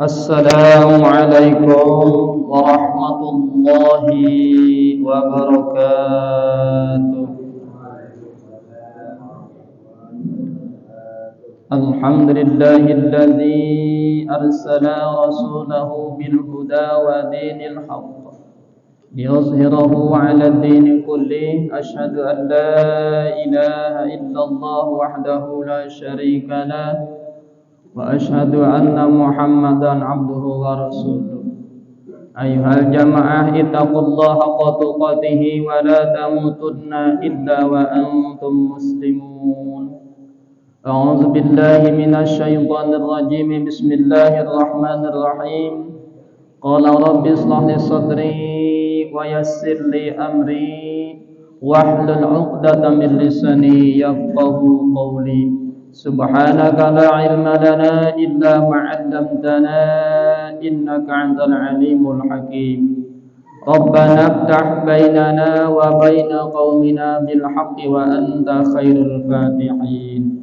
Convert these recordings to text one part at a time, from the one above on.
Assalamualaikum warahmatullahi wabarakatuh. Alhamdulillahilladzi arsala rasulahu bil huda wa dinil haqq liyuzhirahu 'ala ad-din kullih. Asyhadu an la ilaha illallah wahdahu la syarika lah wa asyhadu anna Muhammadan abduhu wa rasuluh. Ayyuhal jamaah ittaqullaha haqqa tuqatih wa la tamutunna illa wa antum muslimun. A'udzu billahi minasy syaithanir rajim. Bismillahirrahmanirrahim. Qala rabbi ishrah li sadri wa yassir li amri wahlul 'uqdatam min lisani yafqahu qawli. Subhanaka la ilma lana illa ma 'allamtana innaka antal alimul hakim. Rabbana iftah bainana wa baina qaumina bil haqqi wa anta khairul fatihin.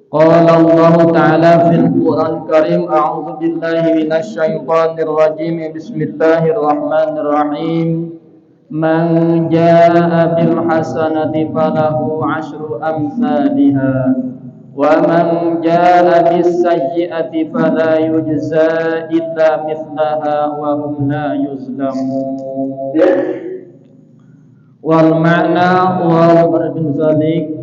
Qala Allah ta'ala fil Qur'an Karim, a'udzu billahi minasy syaithanir rajim. Bismillahirrahmanirrahim. Man jaa'a bil hasanati falahu 'asyru amsalihha wa man jaa'a bis sayyi'ati fala yujza illa mithlaha wa hum la yuzlamun. Wal ma'na wa bin zalik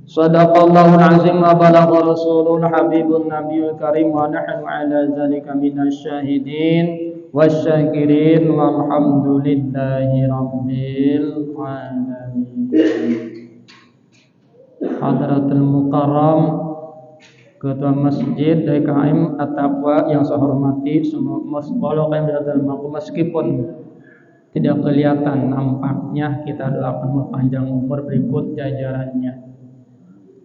sadaqallahul azim wa balagha rasulul habibun nabiyul karim wa nahnu ala zalika minasy syahidin wasyakirin walhamdulillahi rabbil alamin. Hadratul Mukarram Ketua Masjid DKM At-Taqwa yang saya hormati, semua meskipun tidak kelihatan nampaknya, kita doakan panjang umur berikut jajarannya.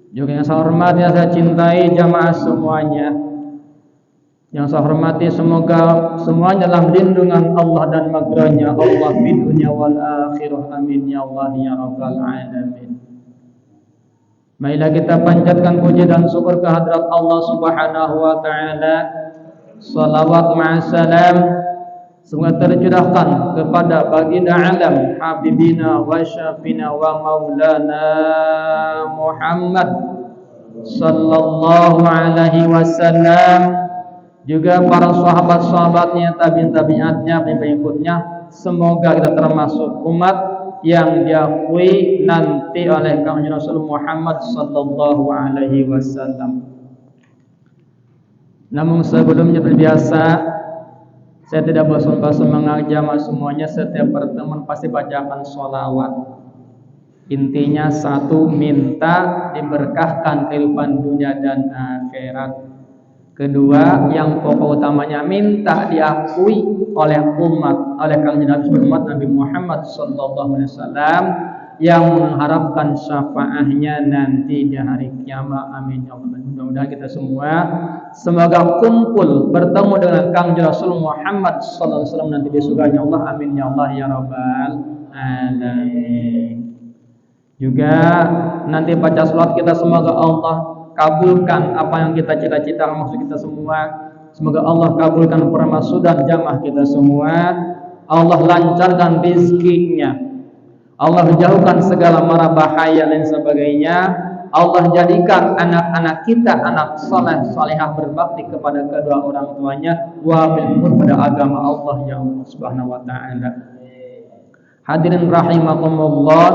Juga yang saya hormati, yang saya cintai jamaah semuanya, yang saya hormati, semoga semuanya dalam lindungan Allah dan maghfirahnya Allah di dunia wal akhirah. Amin ya Allah ya rabbal alamin. Marilah kita panjatkan puji dan syukur kehadrat Allah Subhanahu wa taala. Salawat ma'assalam semoga tercurahkan kepada baginda alam habibina wa syafina wa maulana Muhammad sallallahu alaihi wasallam, juga para sahabat-sahabatnya, tabi'in-tabi'atnya, pengikutnya. Semoga kita termasuk umat yang diakui nanti oleh Kanjeng Rasul Muhammad sallallahu alaihi wasallam. Namun sebelumnya terbiasa, saya tidak bosan-bosan mengajak semuanya setiap pertemuan pasti bacakan sholawat. Intinya satu, minta diberkahkan kehidupan dunia dan akhirat. Kedua, yang pokok utamanya minta diakui oleh umat, oleh Kanjeng Nabi Muhammad sallallahu alaihi wasallam, yang mengharapkan syafaatnya nanti di hari kiamat. Amin ya Allah. Mudah-mudahan kita semua semoga kumpul bertemu dengan Kanjeng Rasul Muhammad sallallahu alaihi wasallam nanti di surganya Allah. Amin ya Allah ya rabbal alamin. Juga nanti baca salat kita, semoga Allah kabulkan apa yang kita cita-cita maksud kita semua. Semoga Allah kabulkan permasudan jamaah kita semua. Allah lancarkan rezekinya, Allah jauhkan segala mara bahaya dan sebagainya. Allah jadikan anak-anak kita anak saleh salihah, berbakti kepada kedua orang tuanya, wabil pada agama Allah yang Subhanahu wa taala. Hadirin rahimakumullah,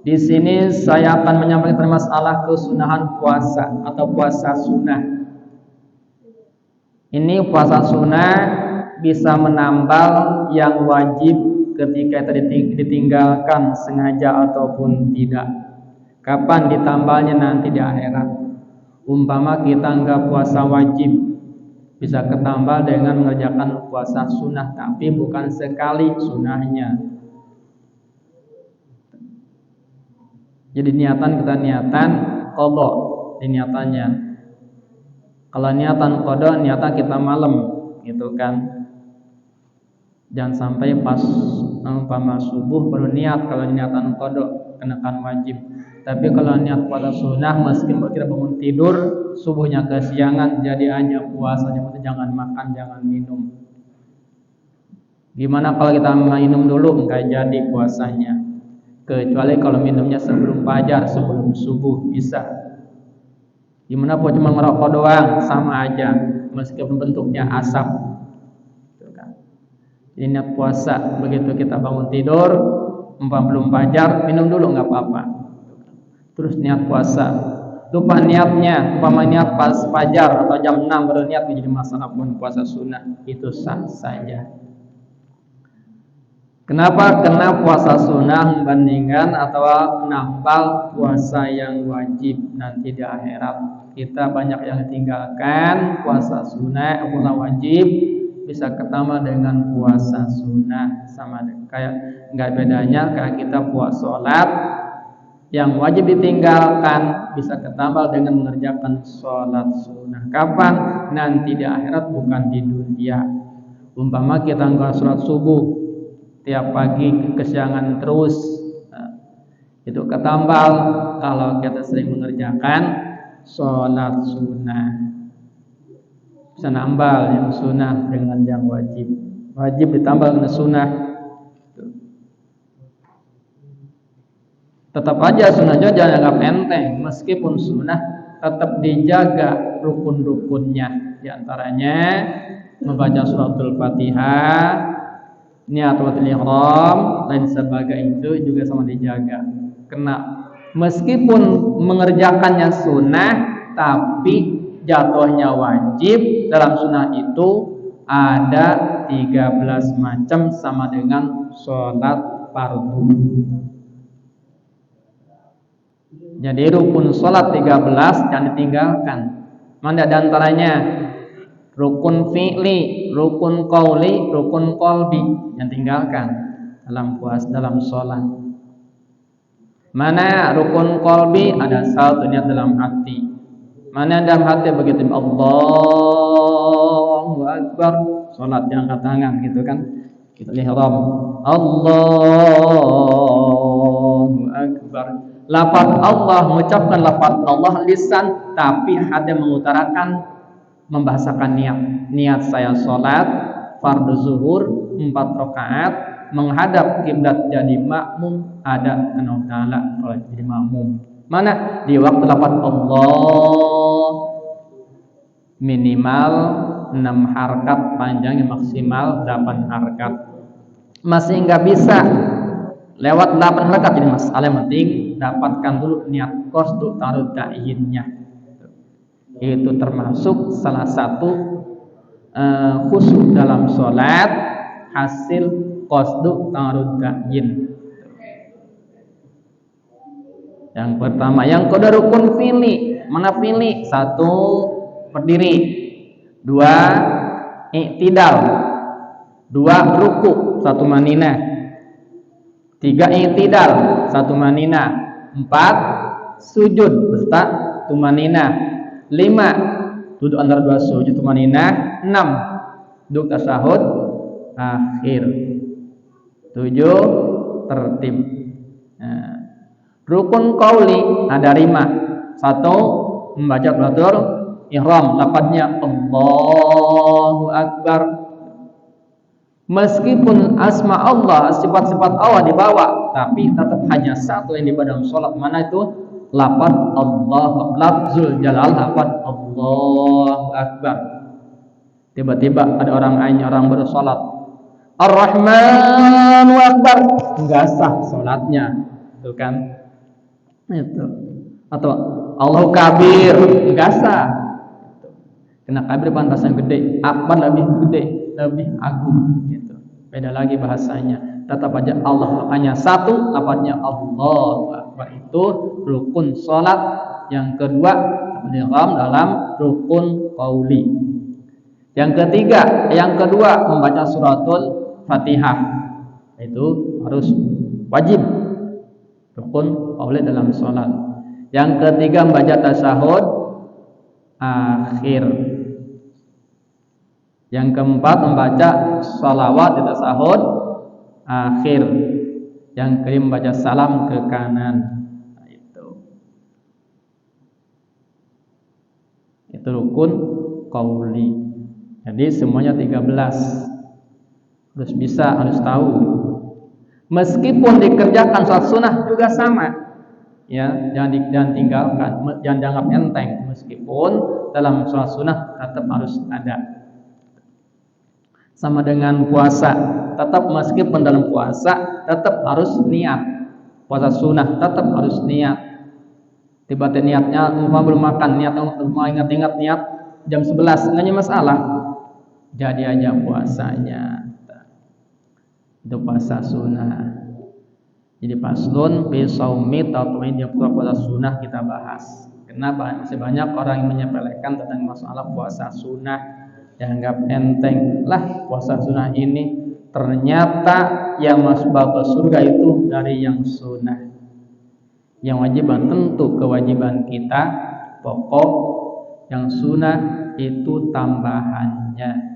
di sini saya akan menyampaikan masalah kesunahan puasa atau puasa sunnah. Ini puasa sunnah bisa menambal yang wajib ketika tadi ditinggalkan sengaja ataupun tidak. Kapan ditambalnya? Nanti di akhirat. Umpama kita enggak puasa wajib, bisa ketambal dengan mengerjakan puasa sunnah, tapi bukan sekali sunnahnya. Jadi kita niatan qadha di niatannya. Kalau niatan qadha, niatan kita malam, gitu kan. Jangan sampai pas umpama subuh baru niat, kalau niatan qada kenakan wajib. Tapi kalau niat puasa sunnah meskipun kita bangun tidur subuhnya kesiangan, jadi aja puasanya, jangan makan, jangan minum. Gimana kalau kita minum dulu, enggak jadi puasanya. Kecuali kalau minumnya sebelum fajar, sebelum subuh bisa. Gimana pun cuma ngerokok doang, sama aja meskipun bentuknya asap. Jadi niat puasa begitu kita bangun tidur, belum fajar, minum dulu nggak apa-apa. Terus niat puasa, lupa niatnya, umpama niat pas fajar atau jam 6 baru niat, menjadi masalah pun puasa sunnah itu sah saja. Kenapa? Karena puasa sunnah membandingkan atau menambal puasa yang wajib nanti di akhirat. Kita banyak yang tinggalkan puasa sunnah, puasa wajib bisa ketambah dengan puasa sunnah, sama kayak nggak bedanya kayak kita puasa sholat yang wajib ditinggalkan bisa ketambah dengan mengerjakan sholat sunnah. Kapan? Nanti di akhirat, bukan di dunia. Umpama kita nggak sholat subuh tiap pagi kesiangan terus, itu ketambal kalau kita sering mengerjakan sholat sunnah. Bisa nambal yang sunnah dengan yang wajib. Wajib ditambah dengan sunnah. Tetap aja sunnahnya jangan anggap enteng. Meskipun sunnah tetap dijaga rukun-rukunnya. Di antaranya membaca suratul Fatihah, niatul ihram, dan sebagainya itu juga sama dijaga. Karena meskipun mengerjakannya sunnah, tapi jatuhnya wajib. Dalam sunnah itu ada 13 macam sama dengan sholat fardu. Jadi rukun sholat 13 jangan ditinggalkan. Mana di antaranya? Rukun fi'li, rukun qauli, rukun qalbi yang tinggalkan dalam dalam sholat. Mana rukun qalbi? Ada satu niat dalam hati. Mana dalam hati begitu Allahu Akbar, sholat yang angkat tangan gitu kan, kita ihram Allahu Akbar. Lafaz Allah, mengucapkan lafaz Allah lisan, tapi hati mengutarakan, membahasakan niat saya sholat fardu zuhur 4 rakaat menghadap kiblat jadi makmum, ada Allah Ta'ala kalau jadi makmum. Mana di waktu lafaz Allah minimal 6 harkat, panjangnya maksimal 8 harkat. Masih nggak bisa lewat 8 harkat, jadi masalah yang penting dapatkan dulu niat qasdu tarud ta'yinnya. Itu termasuk salah satu khusyuk dalam sholat, hasil qasdu tarud ta'yin. Yang pertama, yang kedua rukun fi'li. Mana fi'li? 1 berdiri, 2 i'tidal, 2 ruku, 1 maninah, 3 i'tidal, 1 maninah, 4 sujud beserta tumaninah, 5 duduk antara 2 sujud tumaninah, 6 duduk tasyahud akhir, 7 tertib. Rukun qauli ada 5. 1 membaca belatur ihram, lafadznya Allahu Akbar. Meskipun asma Allah, sifat-sifat Allah dibawa, tapi tetap hanya satu yang dibawa dalam sholat. Mana itu? Lafaz Allah, lafzul jalal, lafaz Allahu Akbar. Tiba-tiba ada orang bersolat Ar-Rahmanu Akbar, enggak sah sholatnya, itu kan? Itu. Atau Allahu Kabir, enggak sah. Karena kabir bahasa yang gede, akbar lebih gede, lebih agung gitu. Beda lagi bahasanya. Tetap aja Allah hanya satu, lafaznya Allahu Akbar. Itu rukun salat. Yang kedua, ihram dalam rukun qauli. Yang ketiga, yang kedua membaca suratul Fatihah. Itu harus wajib. Rukun qauli dalam salat. Yang ketiga membaca tasyahud akhir. Yang keempat membaca sholawat di tasahud akhir. Yang kelima membaca salam ke kanan. Nah, itu rukun qauli. Jadi semuanya 13. Harus bisa, harus tahu. Meskipun dikerjakan sholat sunnah juga sama. Ya, jangan tinggalkan, jangan dianggap enteng. Meskipun dalam sholat sunnah tetap harus ada. Sama dengan puasa, tetap meskipun dalam puasa tetap harus niat. Puasa sunnah tetap harus niat. Tiba-tiba niatnya belum makan, niat ingat-ingat niat jam 11, enggaknya masalah. Jadi aja puasanya. Itu puasa sunnah. Jadi paslun fi shaumi tatawwu'i, dia puasa sunnah kita bahas. Kenapa? Masih banyak orang yang menyepelekan tentang masalah puasa sunnah, dianggap enteng. Lah, puasa sunnah ini ternyata yang masuk ke surga itu dari yang sunnah. Yang wajiban tentu kewajiban kita pokok, yang sunnah itu tambahannya.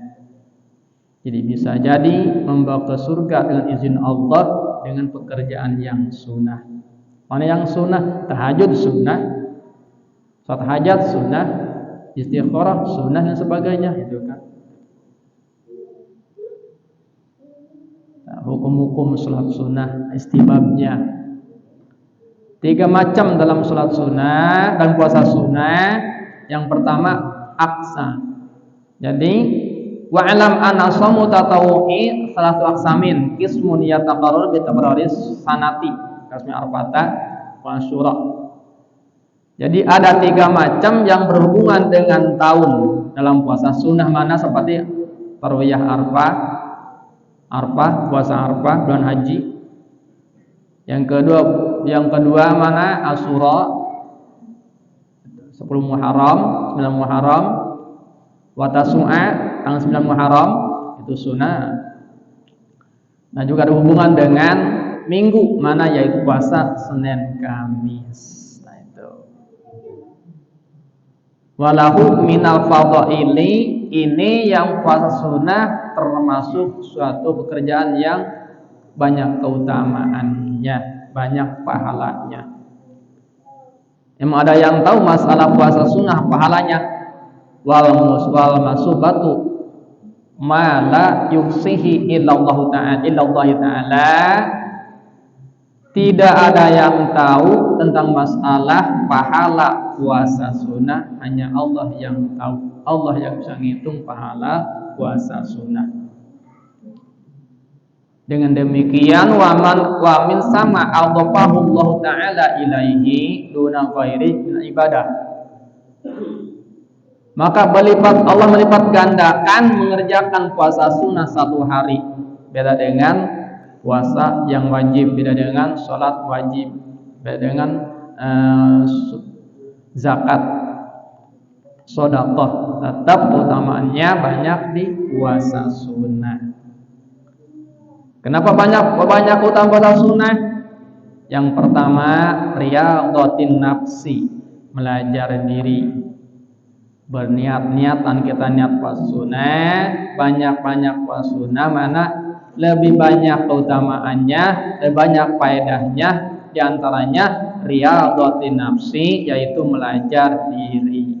Jadi bisa jadi membawa ke surga dengan izin Allah dengan pekerjaan yang sunnah. Mana yang sunnah? Tahajud sunnah, salat hajat sunnah, istikharah sunnah dan sebagainya, itu kan. Nah, hukum-hukum salat sunnah, istihbabnya. 3 macam dalam salat sunnah dan puasa sunnah. Yang pertama aksa. Jadi wa'lam anna shamu tatawwu'i salatu aqsamin qismun yataqarrar bi takraris sanati kasmi arfata wa syura. Jadi ada 3 macam yang berhubungan dengan tahun dalam puasa sunnah, mana seperti tarwiyah Arfah, puasa Arfah, bulan haji. Yang kedua mana Asyura, 10 Muharram, 9 Muharram, wa Tasu'a tanggal 9 Muharram, itu sunnah. Nah, juga ada hubungan dengan minggu, mana yaitu puasa Senin Kamis. Nah, itu. Walahu minal fadhaili, ini yang puasa sunnah termasuk suatu pekerjaan yang banyak keutamaannya, banyak pahalanya. Emang ada yang tahu masalah puasa sunnah pahalanya? Wal masubatu ma la yuksihi illallah ta'ala. Tidak ada yang tahu tentang masalah pahala puasa sunnah, hanya Allah yang tahu. Allah yang bisa ngitung pahala puasa sunnah. Dengan demikian wa min sama adhafahu Allah ta'ala ilaihi duna ghairi min ibadah. Maka Allah melipat gandakan mengerjakan puasa sunnah 1 hari, beda dengan puasa yang wajib, beda dengan sholat wajib, beda dengan zakat, sedekah. Tetap utamaannya banyak di puasa sunnah. Kenapa banyak utama puasa sunnah? Yang pertama riyadhatin nafsi, belajar diri. Berniat-niatan kita niat puasa sunnah, banyak-banyak puasa sunnah, mana lebih banyak keutamaannya, lebih banyak faedahnya. Di antaranya riyadhatin nafsi, yaitu belajar diri.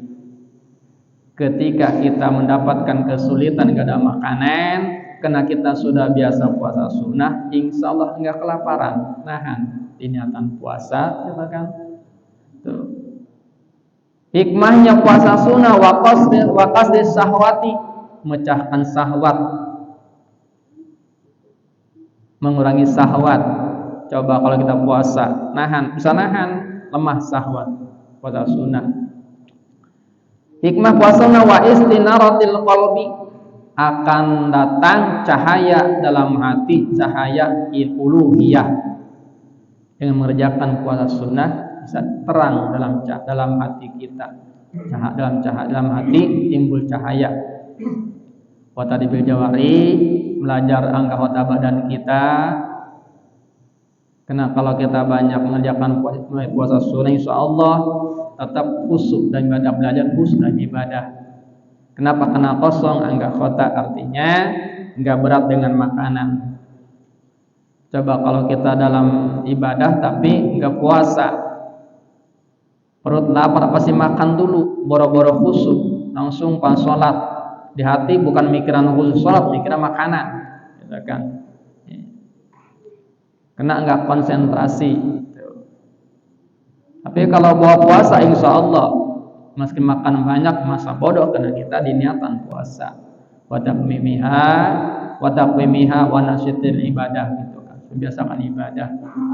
Ketika kita mendapatkan kesulitan gak ada makanan, karena kita sudah biasa puasa sunnah, insya Allah enggak kelaparan, nahan di niatan puasa, ya kan? Tuh. Hikmahnya puasa sunnah waqasdi syahwati, memecahkan syahwat, mengurangi syahwat. Coba kalau kita puasa, bisa nahan lemah syahwat, puasa sunnah. Hikmah puasa sunnah wa istinaratil qalbi, akan datang cahaya dalam hati, cahaya uluhiyah. Dengan mengerjakan puasa sunnah bisa terang dalam hati kita. Dalam hati timbul cahaya. Wa tadbil jawari, belajar anggota badan kita. Karena kalau kita banyak mengerjakan puasa sunnah, insya Allah tetap khusyuk dan ibadah, belajar khusyuk dan ibadah. Kenapa kena kosong? Enggak khota, artinya enggak berat dengan makanan. Coba kalau kita dalam ibadah tapi enggak puasa, perut lapar pasti makan dulu, boro-boro khusyuk, langsung pas sholat. Di hati bukan mikiran khusyuk sholat, mikiran makanan, gitu kan? Kena enggak konsentrasi. Tapi kalau bawa puasa, insya Allah meski makan banyak masa bodoh, karena kita diniatan puasa. Wa taqwimiha wa nasyitil ibadah, gitu kan. Membiasakan ibadah.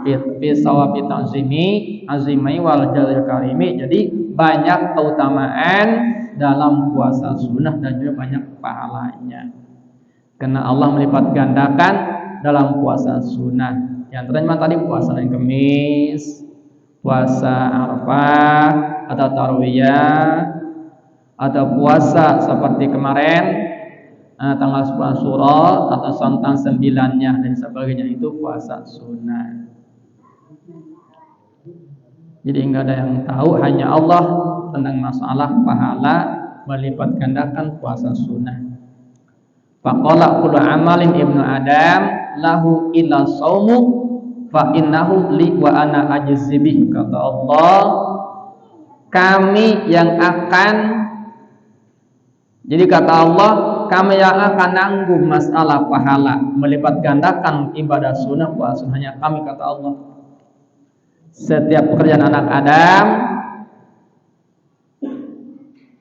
Fi sawabi ta'zimi azimai wal jalil karimi. Jadi banyak keutamaan dalam puasa sunnah dan juga banyak pahalanya. Karena Allah melipat gandakan dalam puasa sunnah. Yang terima tadi puasa hari Kamis, puasa Arafah atau Tarwiyah, atau puasa seperti kemarin tanggal 10 Syura atau santan 9-nya dan sebagainya, itu puasa sunnah. Jadi enggak ada yang tahu, hanya Allah tentang masalah pahala melipat gandakan puasa sunnah. Faqala kullu amalin ibnu Adam lahu illa shaumu fa innahu li wa ana ajzibih. Kata Allah, kami yang akan, jadi kata Allah, kami yang akan nanggung masalah pahala melipat gandakan ibadah sunnah puasa sunnahnya kami, kata Allah. Setiap pekerjaan anak Adam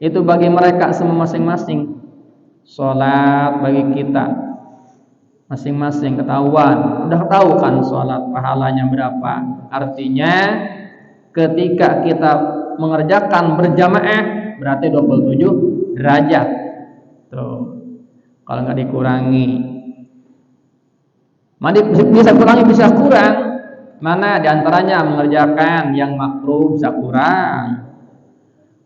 itu bagi mereka semua masing-masing. Sholat bagi kita masing-masing ketahuan, udah tahu kan sholat pahalanya berapa. Artinya ketika kita mengerjakan berjamaah berarti 27 derajat tuh, kalau nggak dikurangi. Bisa kurangi, bisa kurang. Mana diantaranya mengerjakan yang makruh bisa kurang,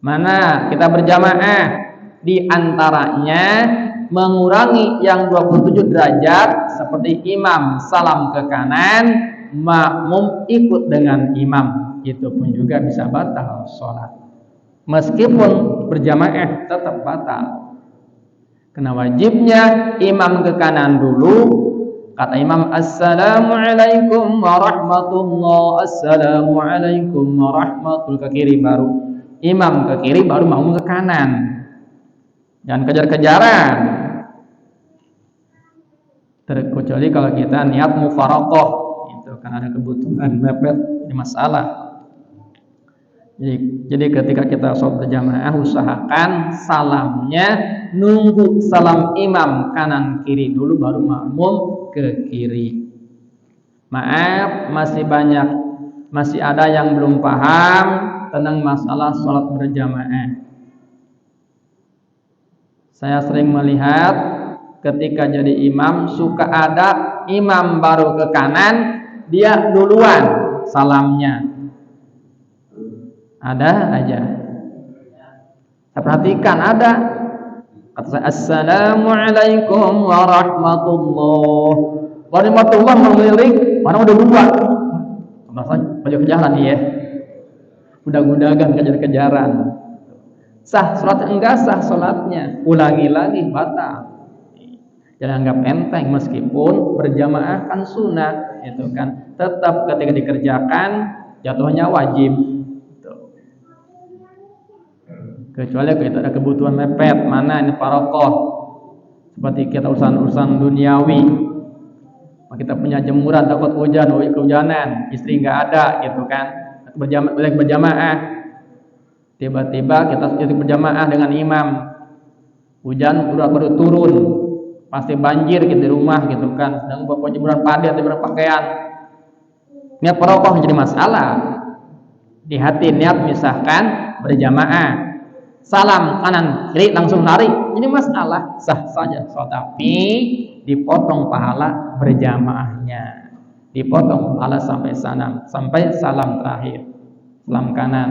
mana kita berjamaah di antaranya mengurangi yang 27 derajat, seperti imam salam ke kanan, makmum ikut dengan imam, itu pun juga bisa batal sholat. Meskipun berjamaah tetap batal. Karena wajibnya imam ke kanan dulu. Kata imam, assalamualaikum warahmatullah, assalamualaikum warahmatullah, ke kiri baru imam, ke kiri baru makmum ke kanan. Jangan kejar-kejaran. Terkecuali kalau kita niat mufaraqah, itu kan ada kebutuhan mepet, ini masalah. Jadi ketika kita sholat berjamaah, usahakan salamnya nunggu salam imam kanan kiri dulu baru makmum ke kiri. Maaf, masih ada yang belum paham tentang masalah sholat berjamaah. Saya sering melihat ketika jadi imam, suka ada imam baru ke kanan, dia duluan salamnya. Ada aja. Saya perhatikan ada. Kata saya, assalamualaikum warahmatullahi warahmatullah, mengeliling, orang udah dua. Maksudnya kejar-kejaran ya. Udah-udahan kejar-kejaran. Sah sholat? Enggak sah sholatnya, ulangi lagi, batal. Jangan anggap enteng, meskipun berjamaah kan sunnah, itu kan tetap ketika dikerjakan jatuhnya wajib. Kecuali kita ada kebutuhan mepet, mana ini parokoh, seperti kita urusan duniawi, kita punya jemuran takut hujan, kehujanan, istri nggak ada, gitu kan, berjamaah. Tiba-tiba kita berjamaah dengan imam, hujan udah baru turun, pasti banjir gitu di rumah, gitu kan, sedang bawa jemuran padat, jemuran pakaian, niat parokoh menjadi masalah. Di hati niat misalkan berjamaah, salam kanan kiri langsung lari, ini masalah, sah saja sholat, tapi dipotong pahala berjamaahnya, dipotong pahala sampai salam terakhir, salam kanan,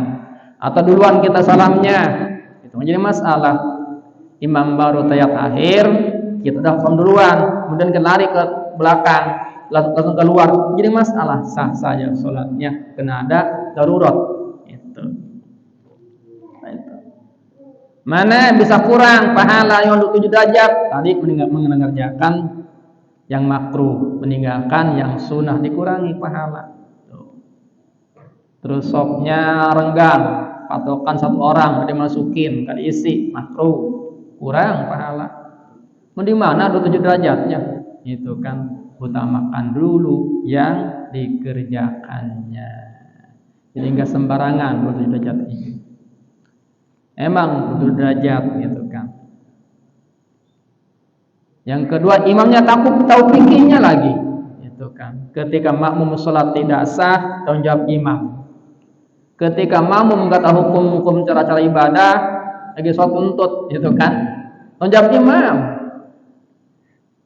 atau duluan kita salamnya, itu menjadi masalah. Imam baru tayat akhir, kita udah salam duluan, kemudian kita lari ke belakang, langsung keluar, jadi masalah, sah saja sholatnya, kena ada darurat. Mana bisa kurang pahala yang 7 derajat? Tadi mengerjakan yang makruh, meninggalkan yang sunnah, dikurangi pahala. Terus sopnya renggang, patokan 1 orang dimasukin, kan diisi, makruh, kurang pahala. Di mana 27 derajatnya? Itu kan utamakan dulu yang dikerjakannya. Jadi enggak sembarangan 27 derajat ini. Emang 27 derajat gitu kan. Yang kedua, imamnya tahu fikihnya lagi, gitu kan. Ketika makmum sholat tidak sah, tanggung jawab imam. Ketika makmum kata hukum-hukum cara-cara ibadah, lagi sholat tuntut, gitu kan. Tanggung jawab imam.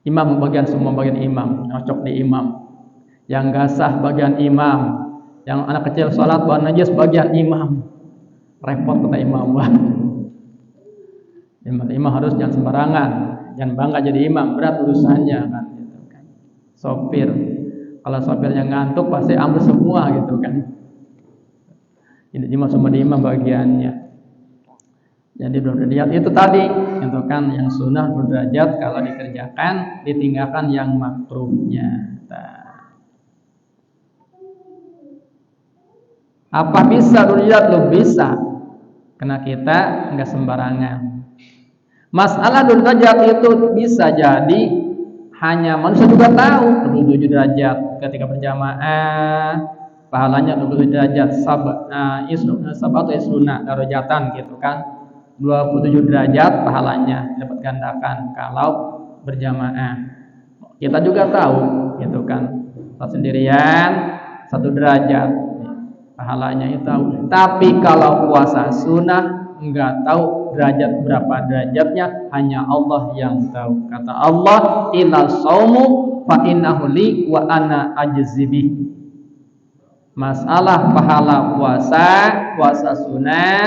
Imam semua bagian imam, cocok di imam. Yang gak sah bagian imam. Yang anak kecil sholat bawa najis bagian imam. Repot kata imam. Imam harus jangan sembarangan. Jangan bangga jadi imam, berat urusannya kan, gitu kan. Sopir, kalau sopirnya ngantuk pasti ambles semua gitu kan. Ini cuma sama di imam bagiannya. Jadi derajat itu tadi, itu kan yang sunnah derajat kalau dikerjakan, ditinggalkan yang makruhnya. Apa bisa derajat? Lo bisa, karena kita nggak sembarangan. Masalah derajat itu bisa jadi hanya manusia juga tahu 27 derajat ketika berjamaah pahalanya 27 derajat sabatu isruna darajatan gitu kan, 27 derajat pahalanya dapat gandakan kalau berjamaah. Kita juga tahu gitu kan, sendirian 1 derajat pahalanya itu tahu. Tapi kalau puasa sunnah enggak tahu derajat berapa derajatnya, hanya Allah yang tahu. Kata Allah, illa saumu fa innahu li wa ana ajzibi. Masalah pahala puasa sunnah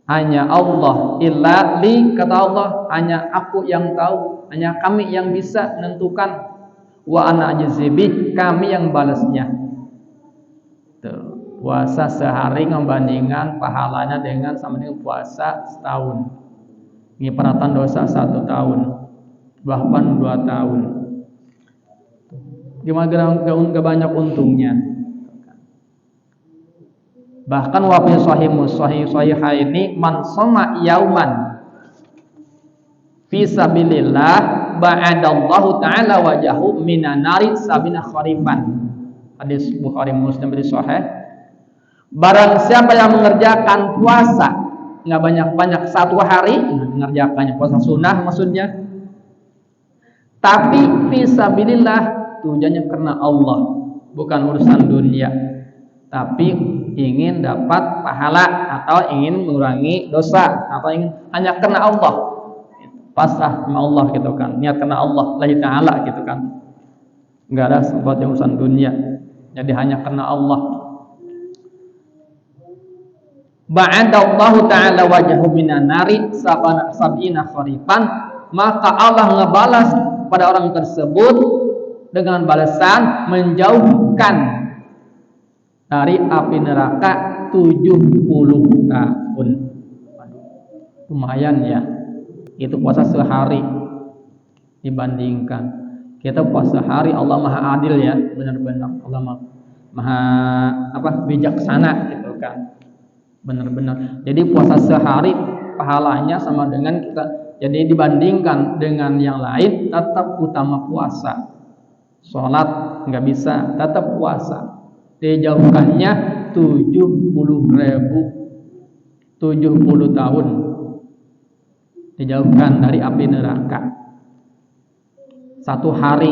hanya Allah, illa li, kata Allah, hanya aku yang tahu, hanya kami yang bisa menentukan. Wa ana ajzibi, kami yang balasnya. Tuh. Puasa sehari membandingkan pahalanya sama dengan puasa setahun. Nyipratan dosa 1 tahun, bahkan 2 tahun. Gimana gak banyak untungnya. Bahkan wafi sahih ini man shoma yauman fi sabilillah ba'adallahu ta'ala wajahu minan nari sabina kharifan. Hadis Bukhari Muslim di sahih. Barang siapa yang mengerjakan puasa nggak banyak-banyak 1 hari, mengerjakannya puasa sunnah maksudnya, tapi fisabilillah, tujuannya karena Allah, bukan urusan dunia, tapi ingin dapat pahala atau ingin mengurangi dosa atau ingin hanya karena Allah, pasrah sama Allah gitu kan, niat karena Allah lillahi ta'ala gitu kan, nggak ada sebuah urusan dunia, jadi hanya karena Allah. Ba'adallahu ta'ala wajahu minan nari sab'ina kharifan, maka Allah ngebalas pada orang tersebut dengan balasan menjauhkan dari api neraka 70 tahun. Lumayan ya. Itu puasa sehari dibandingkan kita puasa hari. Allah Maha Adil ya, benar-benar Allah Maha bijaksana gitu kan. Benar-benar. Jadi puasa sehari pahalanya sama dengan kita. Jadi dibandingkan dengan yang lain tetap utama puasa. Sholat nggak bisa, tetap puasa. Dijauhkannya 70 tahun. Dijauhkan dari api neraka. 1 hari.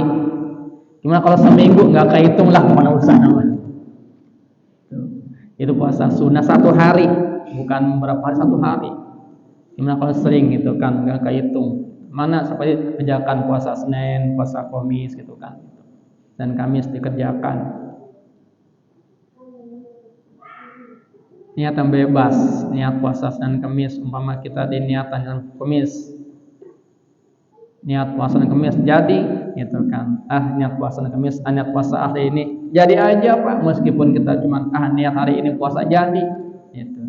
Gimana kalau seminggu nggak kehitung lah mana urusan namanya. Itu puasa sunnah 1 hari, bukan berapa hari, 1 hari. Gimana kalau sering gitu kan, nggak kehitung. Mana seperti kerjakan puasa Senin, puasa Kamis gitu kan, dan Kamis dikerjakan. Niatan bebas, niat puasa Senin Kamis, umpama kita di niatan Kamis, niat puasa Kamis jadi gitu kan, niat puasa Kamis, niat puasa hari ini jadi aja Pak, meskipun kita cuma niat hari ini puasa jadi gitu.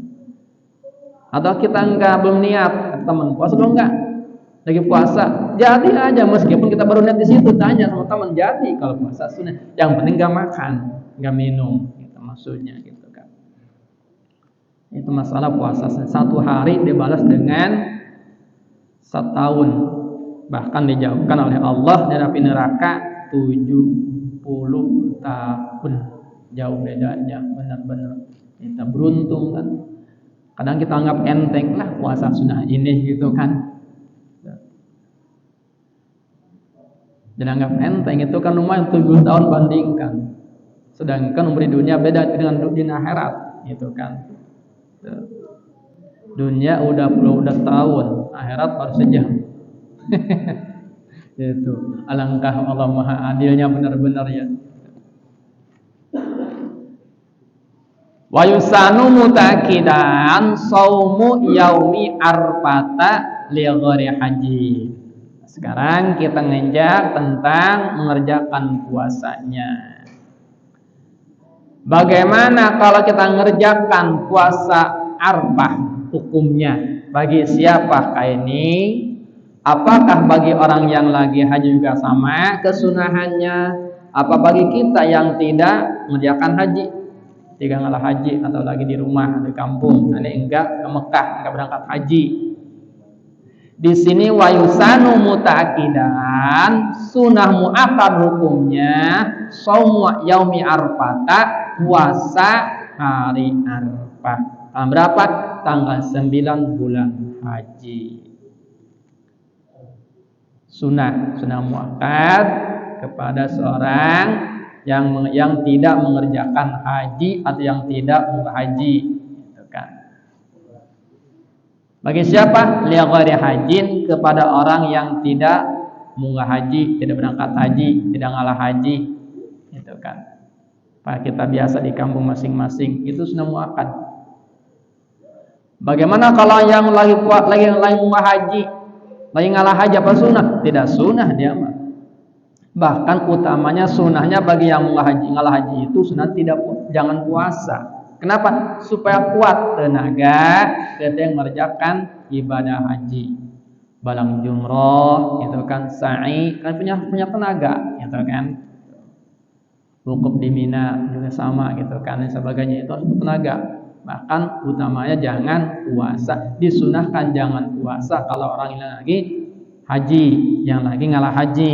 Atau kita belum niat, teman puasa belum enggak? Lagi puasa, jadi aja meskipun kita baru niat di situ, tanya sama teman, jadi kalau puasa sunnah. Yang penting enggak makan, enggak minum, gitu maksudnya gitu kan. Itu masalah puasa. Satu hari dibalas dengan setahun, bahkan dijauhkan oleh Allah dari api neraka 70 tahun. Jauh bedanya, benar-benar kita beruntung kan. Kadang kita anggap enteng lah puasa sunnah ini gitu kan. Dan anggap enteng itu kan lumayan 7 tahun bandingkan. Sedangkan umur di dunia beda dengan di akhirat gitu kan. Dunia udah tahun, akhirat baru sejam. Itu alangkah Allah Maha adilnya benar-benar ya. Wa yusanu mutakidan saumu yaumi arfata li ghairi haji. Sekarang kita nginjak tentang mengerjakan puasanya. Bagaimana kalau kita mengerjakan puasa Arfah hukumnya? Bagi siapakah ini? Apakah bagi orang yang lagi haji juga sama kesunahannya? Apa bagi kita yang tidak mengerjakan haji? Tidak ngalah haji atau lagi di rumah di kampung, ini enggak ke Mekah, enggak berangkat haji. Di sini wayusanu mutaakidan sunnah muakkad hukumnya shaum yaumi arfata, puasa hari Arfah. Tanggal berapa? Tanggal 9 bulan haji. Sunnah muakkad kepada seorang yang tidak mengerjakan haji atau yang tidak berhaji, gitu kan. Bagi siapa? Li ghairi hajin, kepada orang yang tidak munggah haji, tidak berangkat haji, tidak ngalah haji, gitu kan. Pak kita biasa di kampung masing-masing, itu sunnah muakkad. Bagaimana kalau yang lagi munggah haji, lagi ngalah haji, apa sunnah? Tidak sunnah dia mah. Bahkan utamanya sunnahnya bagi yang ngalah haji itu sunnah jangan puasa. Kenapa? Supaya kuat tenaga ketika mengerjakan ibadah haji. Balang jumroh, gitu kan, sa'i, kan punya tenaga, gitu kan. Wukuf di Mina juga sama, gitu kan, dan sebagainya, itu harus tenaga. Bahkan utamanya jangan puasa. Disunahkan jangan puasa kalau orang yang lagi haji, yang lagi ngalah haji,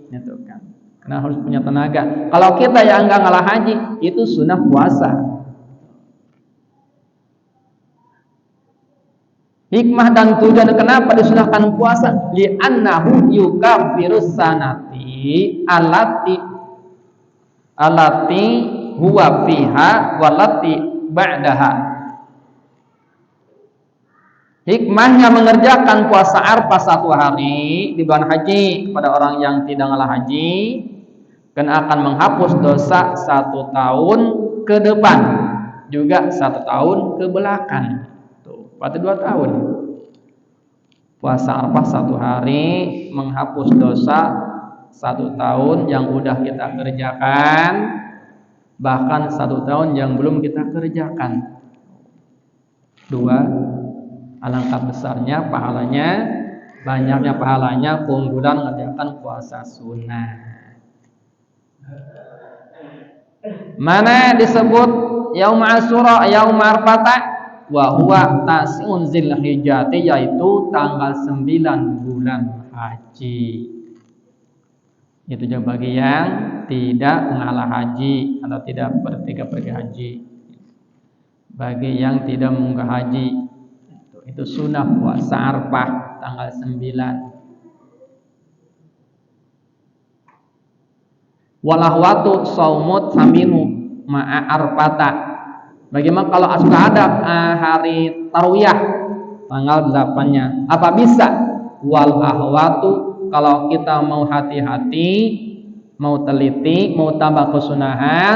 gitu kan. Karena harus punya tenaga. Kalau kita yang enggak ngalah haji, itu sunnah puasa. Hikmah dan tujuan kenapa disunahkan puasa? Li'annahu yukaffirus sanati allati huwa fiha wallati ba'daha. Hikmahnya mengerjakan puasa Arfah 1 hari di bulan haji kepada orang yang tidak ngalah haji, kan akan menghapus dosa 1 tahun ke depan, juga 1 tahun ke belakang. Berarti 2 tahun. Puasa Arfah 1 hari menghapus dosa 1 tahun yang udah kita kerjakan, bahkan 1 tahun yang belum kita kerjakan. 2, alangkah besarnya pahalanya, banyaknya pahalanya, keunggulan mengerjakan puasa sunnah. Mana disebut yaum Asyura, yaum Arfah? Wa huwa tas'un Dzulhijjah, yaitu tanggal 9 bulan haji. Itu juga bagi yang tidak mengalah haji atau tidak pergi haji. Bagi yang tidak mengunggah haji, itu sunnah puasa Arfah tanggal 9. Walahwatu saumut saminu ma'a arfata. Bagaimana kalau sudah ada hari tarwiyah tanggal 8-nya? Apa bisa? Wal ahwatu, kalau kita mau hati-hati, mau teliti, mau tambah kesunahan,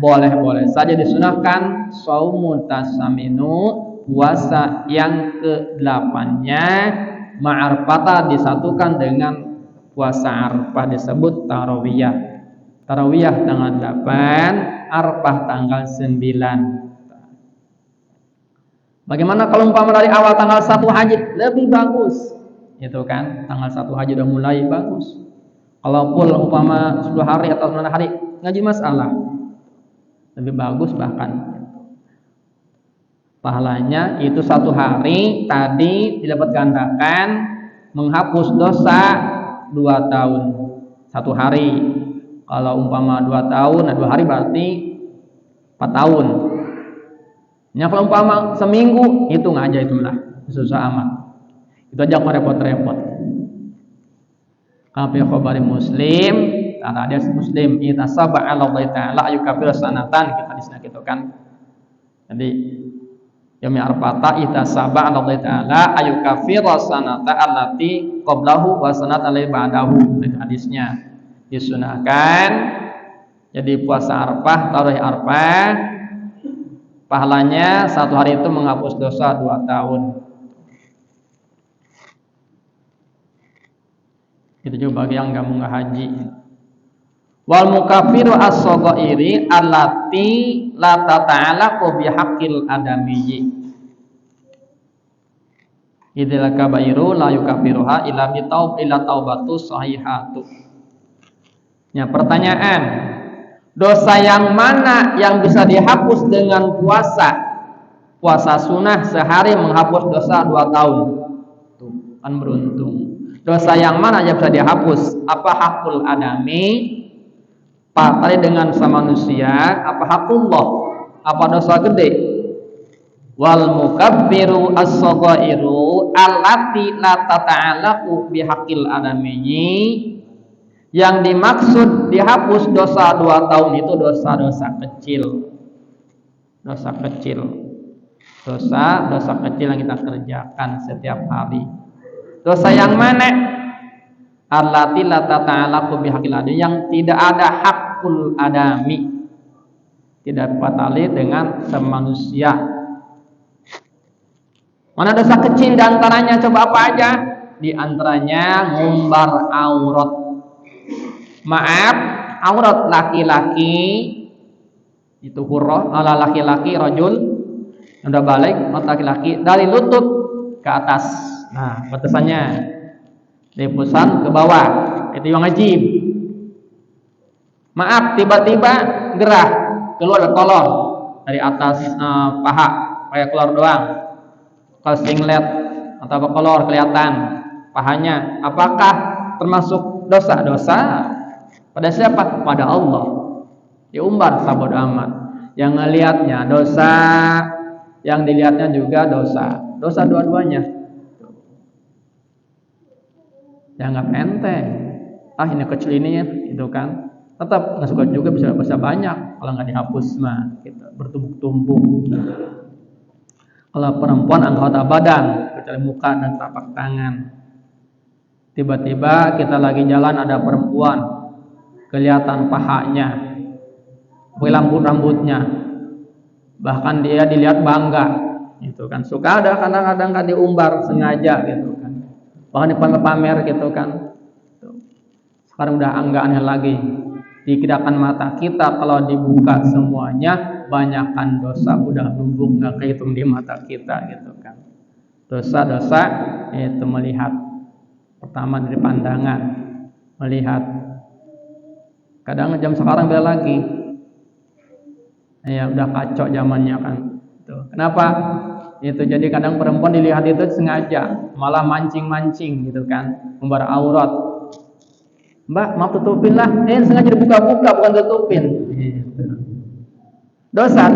boleh-boleh saja disunahkan saumun tasaminu, puasa yang ke-8-nya ma'arfata, disatukan dengan puasa Arfah, disebut tarawiyah. Tarawiyah tanggal 8, Arfah tanggal 9. Bagaimana kalau umpama dari awal tanggal 1 Haji? Lebih bagus. Itu kan, tanggal 1 Haji udah mulai bagus. Kalau full umpama 10 hari atau 9 hari, ngaji masalah. Lebih bagus bahkan. Pahalanya itu 1 hari tadi didapat gandakan menghapus dosa 2 tahun. 1 hari. Kalau umpama 2 tahun, 2 hari berarti 4 tahun. Ya kalau umpama seminggu, hitung aja itulah, susah amat. Itu aja kok repot-repot. Kafir khabari Muslim, ada hadis Muslim, itasaba 'ala Allah taala ayukafir sanatan, kita di sana gitu kan. Jadi yaumi arfata itasaba 'ala Allah taala ayukafir sanata allati qablahu wa sanata allati ba'dahu. Itu hadisnya. Disunahkan jadi puasa Arafah, tarawih Arafah, pahalanya 1 hari itu menghapus dosa 2 tahun. Itu juga bagi yang nggak haji. Wal mukafiru as-saghairi allati la tata'allaqu bi haqqil adamiyyi. Idzal kabairu la yukafiruha illa bi taubatu sahihatu. Ya, pertanyaan, dosa yang mana yang bisa dihapus dengan puasa? Puasa sunnah sehari menghapus dosa 2 tahun. Tuh, kan beruntung. Dosa yang mana yang bisa dihapus? Apa hakul adami? Tadi dengan sama manusia, apa hakullah? Apa dosa gede? Wal mukabbiru as-saghairu allati la tata'allaqu bi haqqil adamiyyi. Yang dimaksud dihapus dosa 2 tahun itu dosa-dosa kecil. Dosa kecil. Dosa kecil yang kita kerjakan setiap hari. Dosa yang mana? Allati la tata'allaqu bihaqqil adami, yang tidak ada hakul adami. Tidak patali dengan semanusia. Mana dosa kecil di antaranya? Coba apa aja? Di antaranya ngumbar aurat. Maaf, aurat laki-laki itu hurrah, ala laki-laki rajul yang udah balik, laki-laki dari lutut ke atas. Nah, batasannya dari pusat ke bawah, itu yang wajib. Maaf, tiba-tiba gerah keluar kolor dari atas paha, kayak keluar doang. Kalau singlet atau kolor kelihatan pahanya, apakah termasuk dosa-dosa? Pada siapa? Pada Allah. Diumbar sabodo amat. Yang ngelihatnya dosa, yang dilihatnya juga dosa. Dosa dua-duanya. Jangan enteng. Ini kecil ini ya, itu kan. Tetap nggak suka juga bisa banyak kalau nggak dihapus mah, gitu. Bertumpuk-tumpuk. Kalau perempuan anggota badan, kecuali muka dan telapak tangan. Tiba-tiba kita lagi jalan ada perempuan, kelihatan pahanya, rambut-rambutnya, bahkan dia dilihat bangga, gitu kan. Suka ada kadang-kadang kan diumbar sengaja, gitu kan. Bahkan dipamer gitu kan. Sekarang udah enggak aneh lagi. Dikirakan mata kita kalau dibuka semuanya, banyakkan dosa udah numpuk nggak kehitung di mata kita, gitu kan. Dosa-dosa itu melihat. Pertama dari pandangan, melihat. Kadang jam sekarang beda lagi. Ya udah kacau zamannya kan. Tuh. Kenapa? Itu jadi kadang perempuan dilihat itu sengaja, malah mancing-mancing gitu kan, membar aurat. Mbak, maaf tutupin lah. Sengaja dibuka-buka bukan tutupin. Gitu. Dosa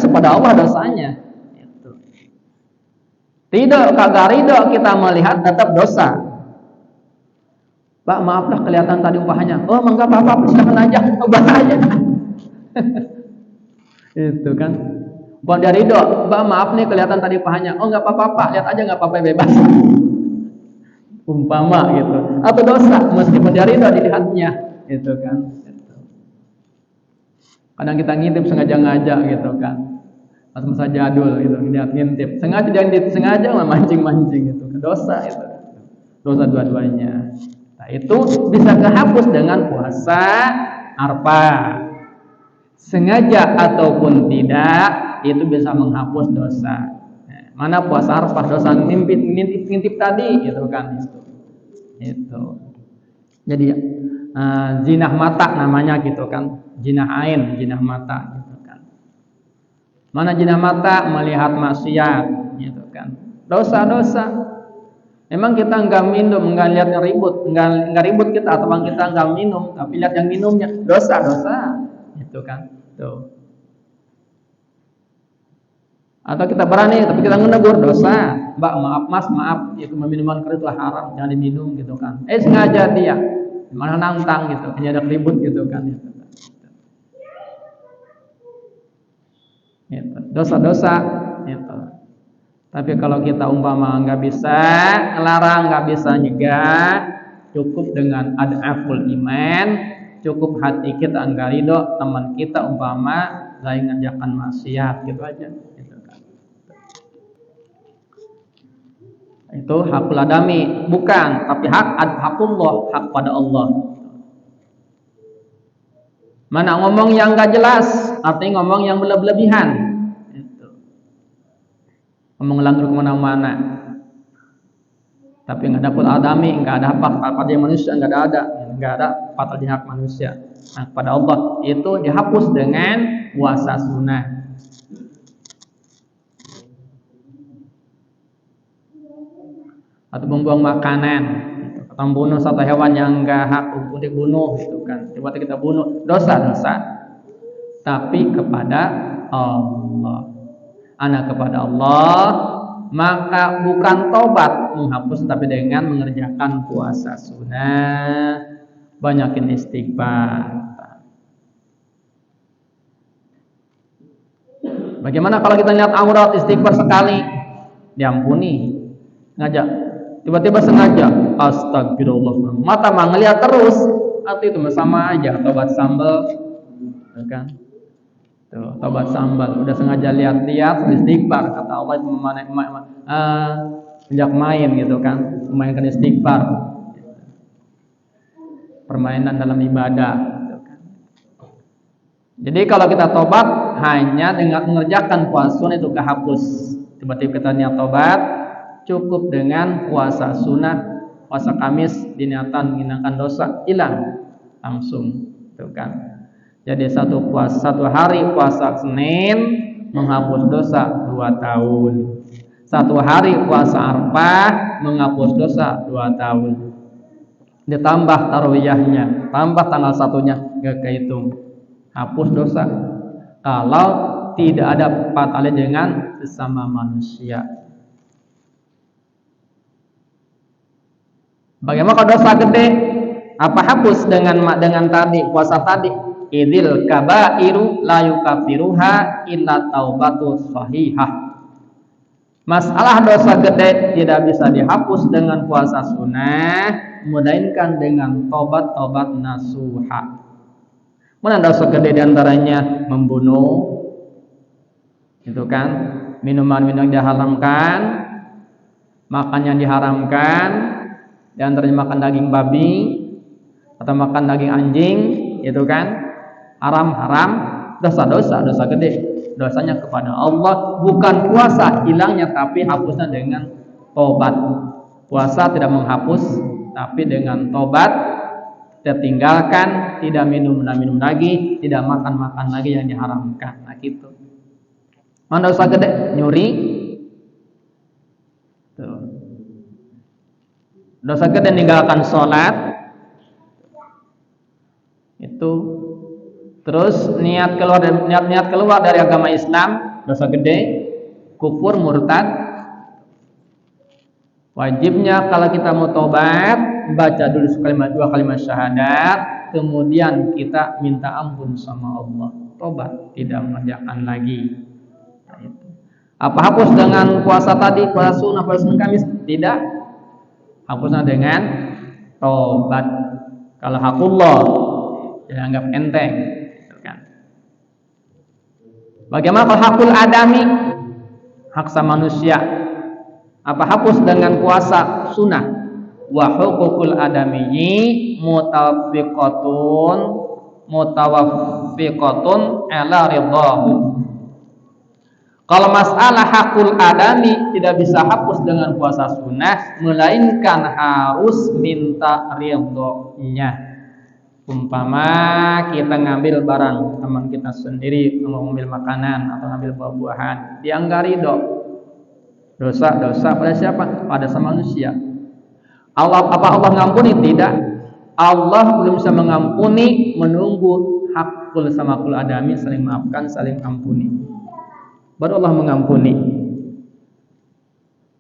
pada Allah dosanya. Gitu. Tidak, kagak ridho kita melihat tetap dosa. Pak, maaflah kelihatan tadi umpahanya. Oh, enggak apa-apa, silakan aja, ubah aja. Itu kan. Bukan dari ridho, Mbak maaf nih kelihatan tadi pahanya. Oh enggak apa-apa, lihat aja enggak apa-apa, bebas. Umpama gitu. Atau dosa meskipun dari ridho dilihatnya, gitu kan. Kadang kita ngintip sengaja gitu kan. Masa jadul gitu, ngintip. Sengaja mancing-mancing gitu. Dosa itu. Dosa dua-duanya. Nah, itu bisa kehapus dengan puasa Arafah. Sengaja ataupun tidak, itu bisa menghapus dosa. Mana puasa Arafah dosa ngintip tadi gitu kan itu. Jadi zinah mata namanya gitu kan. Zinah ain, zinah mata gitu kan. Mana zinah mata melihat maksiat gitu kan. Dosa-dosa. Memang kita enggak minum, enggak lihat yang ribut, enggak ribut kita atau kita enggak minum, tapi lihat yang minumnya. Dosa-dosa. Gitu kan. Tuh. Atau kita berani tapi kita menegur, dosa. Mbak, maaf Mas, maaf, itu minuman keras itu haram, jangan diminum gitu kan. Sengaja dia malah nantang gitu, penyadak ribut gitu kan. Gitu. Dosa-dosa gitu. Tapi kalau kita umpama nggak bisa ngelarang, nggak bisa nyegah, cukup dengan ad'aful iman, cukup hati kita enggak ridho teman kita umpama lagi ngerjakan maksiat gitu aja. Itu hakul adami, bukan, tapi hakullah, hak pada Allah. Mana ngomong yang gak jelas, artinya ngomong yang berlebihan. Ngomong lantur kemana-mana. Tapi nggak ada hakul adami, nggak ada hak pada manusia, nggak ada pada hak manusia. Nah, pada Allah itu dihapus dengan puasa sunnah. Atau membuang makanan, atau membunuh satu hewan yang enggak hak untuk dibunuh gitu kan. Coba kita bunuh, dosa-dosa. Tapi kepada Allah. Anak kepada Allah, maka bukan tobat menghapus tapi dengan mengerjakan puasa sunnah, banyakin istighfar. Bagaimana kalau kita lihat aurat istighfar sekali diampuni, ngajak tiba-tiba sengaja astagfirullah, mata mah ngeliat terus, arti itu sama aja tobat sambal kan. Tuh, tobat sambal udah sengaja lihat-lihat istighfar, kata Allah itu sejak main gitu kan, memainkan istighfar, permainan dalam ibadah gitu kan. Jadi kalau kita tobat hanya dengan mengerjakan puasa itu kehapus. Tiba-tiba kita niat tobat, cukup dengan puasa sunnah, puasa Kamis diniatan menghilangkan dosa, hilang langsung, gitu kan. Jadi satu hari puasa Senin menghapus dosa 2 tahun. Satu hari puasa Arafah menghapus dosa 2 tahun. Ditambah tarawiyahnya, tambah tanggal 1-nya enggak kehitung. Hapus dosa. Kalau tidak ada patali dengan sesama manusia. Bagaimana kalau dosa gede? Apa hapus dengan tadi puasa tadi? Idzil kabairu la yukaffiruha illa taubatu shahihah. Masalah dosa gede tidak bisa dihapus dengan puasa sunnah, melainkan dengan tobat nasuha. Mana dosa gede diantaranya membunuh, itu kan, minuman yang diharamkan, makan yang diharamkan, diantaranya makan daging babi atau makan daging anjing, itu kan. Haram, dosa gede. Dosanya kepada Allah, bukan puasa hilangnya tapi hapusnya dengan tobat. Puasa tidak menghapus, tapi dengan tobat kita tinggalkan, tidak minum lagi, tidak makan lagi yang diharamkan. Nah gitu. Mana dosa gede? Nyuri. Tuh. Dosa gede meninggalkan sholat. Itu. Terus niat keluar dari agama Islam, dosa gede, kufur, murtad. Wajibnya kalau kita mau tobat, baca dulu 2 kalimat syahadat, kemudian kita minta ampun sama Allah. Tobat, tidak mengerjakan lagi. Apa hapus dengan puasa tadi, puasa sunnah, puasa Kamis? Tidak. Hapusnya dengan tobat. Kalau hakullah dianggap enteng. Bagaimana kalau hakul adami, hak sama manusia? Apa hapus dengan puasa sunnah? Wa huququl adamiyyi mutawaffiqatun ala ridahu. Kalau masalah hakul adami tidak bisa hapus dengan puasa sunnah, melainkan harus minta ridhonya. Umpama kita ngambil barang teman kita sendiri, ngambil makanan atau ngambil buah-buahan, dia enggak ridho. Dosa pada siapa? Pada sama manusia. Allah mengampuni? Tidak. Allah belum bisa mengampuni menunggu hakul sama hakul adami, saling maafkan, saling ampuni. Baru Allah mengampuni.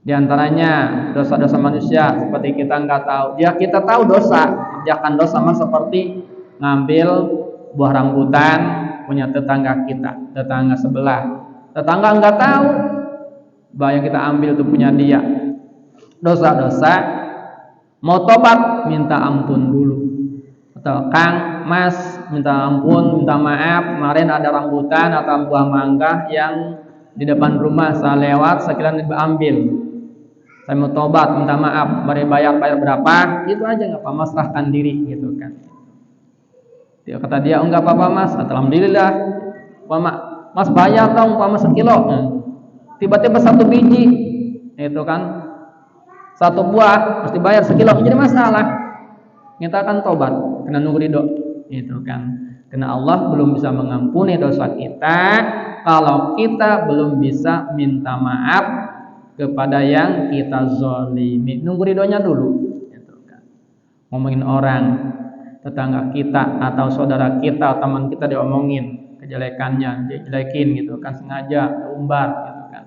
Di antaranya dosa-dosa manusia seperti kita enggak tahu. Ya kita tahu dosa, kerjakan dosa sama seperti ngambil buah rambutan punya tetangga kita, tetangga sebelah. Tetangga enggak tahu bahwa yang kita ambil itu punya dia. Dosa-dosa, mau tobat minta ampun dulu. Atau Kang, Mas, minta ampun, minta maaf, kemarin ada rambutan atau buah mangga yang di depan rumah saya lewat, sekalian ambil. Saya mau tobat, minta maaf, bayar berapa? Itu aja nggak apa-apa, serahkan diri gitu kan. Dia kata dia, enggak apa-apa Mas, alhamdulillah. Mas bayar dong, Mas sekilo. Tiba-tiba 1 biji, itu kan 1 buah mesti bayar sekilo, jadi masalah. Kita akan tobat, kena nunggu ridho, itu kan. Karena Allah belum bisa mengampuni dosa kita kalau kita belum bisa minta maaf kepada yang kita zalimi. Nunggu ridhonya dulu, gitu kan. Ngomongin orang, tetangga kita atau saudara kita atau teman kita diomongin kejelekannya, dia jelekin gitu kan, sengaja umbar gitu kan.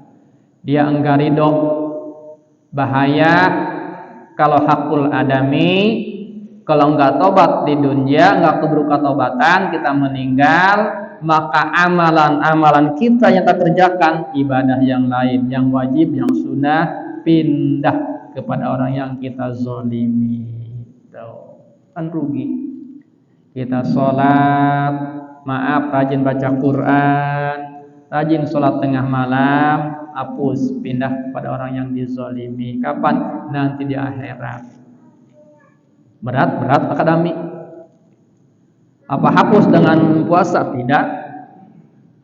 Dia enggak ridho, bahaya. Kalau hakul adami, kalau enggak tobat di dunia, enggak keburu tobatan, kita meninggal, maka amalan-amalan kita yang kita kerjakan, ibadah yang lain, yang wajib, yang sunnah, pindah kepada orang yang kita zalimi. Kan rugi. Kita sholat, maaf, rajin baca Quran, rajin sholat tengah malam, hapus, pindah kepada orang yang dizalimi. Kapan? Nanti di akhirat. Berat akademik. Apa hapus dengan puasa? Tidak.